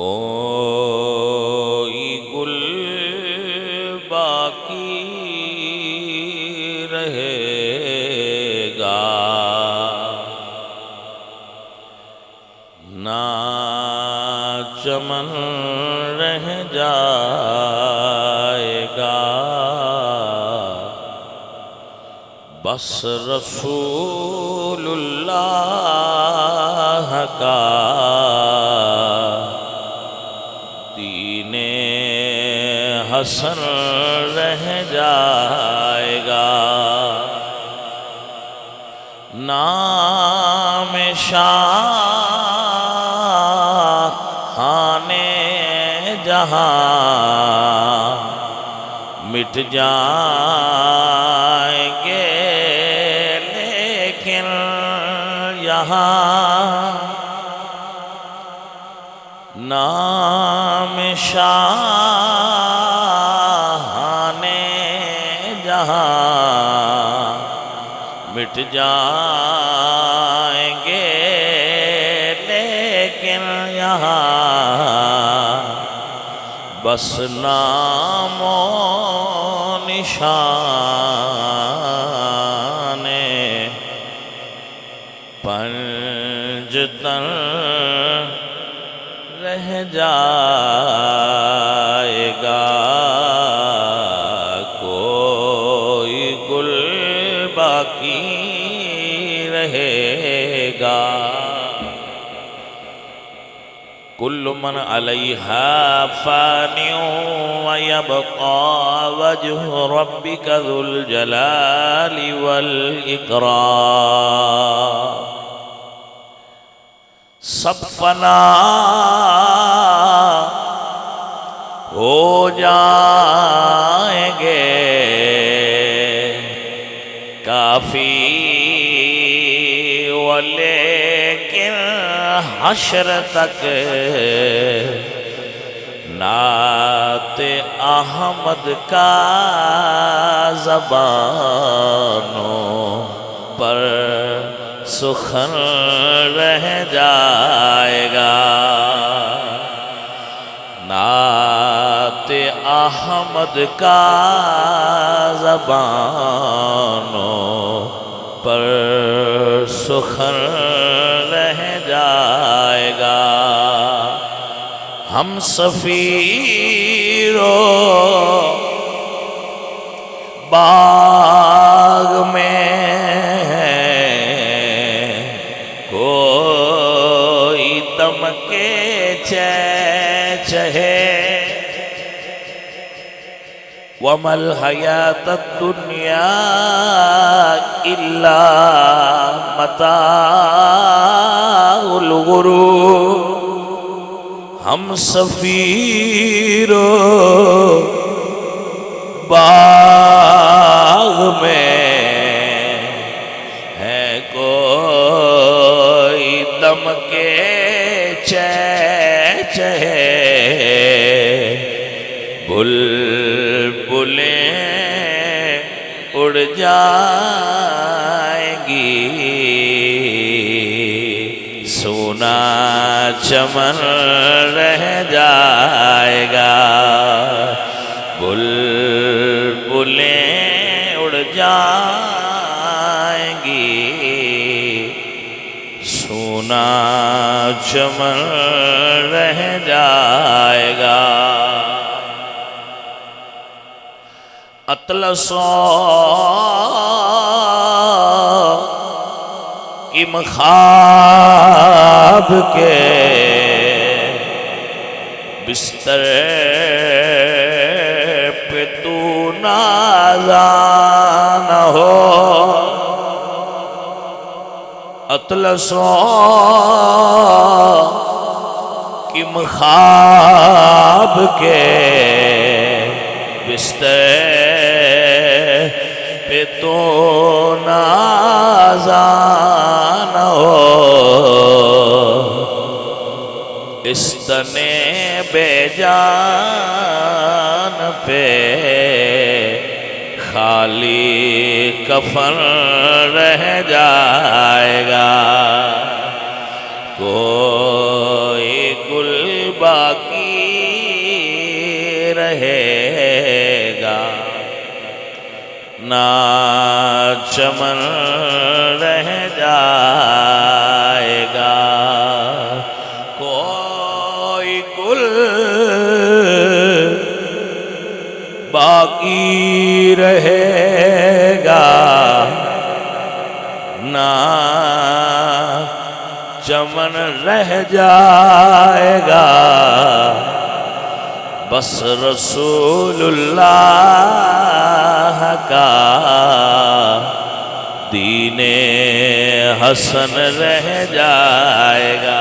کوئی گل باقی رہے گا، نہ چمن رہ جائے گا، بس رسول اللہ کا دین حسن رہ جائے گا، نام شاہان جہاں مٹ جائیں گے، لیکن یہاں نام شاہان جہاں مٹ جائیں گے، لیکن یہاں بس نام و نشان پنجتن رہ جائے گا، کوئی گل باقی رہے گا۔ کل من علیہا فان ویبقى وجہ ربک ذو الجلال والاکرام۔ سب فنا ہو جائیں گے، کافی ولیکن حشر تک نعت احمد کا زبانوں پر سخن رہ جائے گا، نعت احمد کا زبانوں پر سخن رہ جائے گا۔ ہم سفیرو باغ میں کوئی دم کے چہچہے، وَمَا الْحَيَاةَ الدُّنْيَا إِلَّا مَتَاعُ الْغُرُورِ۔ ہم سفیرو باغ میں ہے کوئی دم کے چہچہے، بلبلیں اڑ جائیں گی، سونا چمن رہ جائے گا، بلبلیں اڑ جائیں گی، سونا چمن رہ جائے گا۔ اطلسوں کی مخاب کے بستر پہ تو نازان ہو، اطلسوں کی مخاب کے بستر پہ تو نازان ہو، اس تنے بے جان پہ خالی کفن رہ جائے گا، کوئی گل باقی باقی رہے گا، نہ چمن رہ جائے گا، کوئی گل باقی رہے گا، نہ چمن رہ جائے گا، بس رسول اللہ کا دین حسن رہ جائے گا۔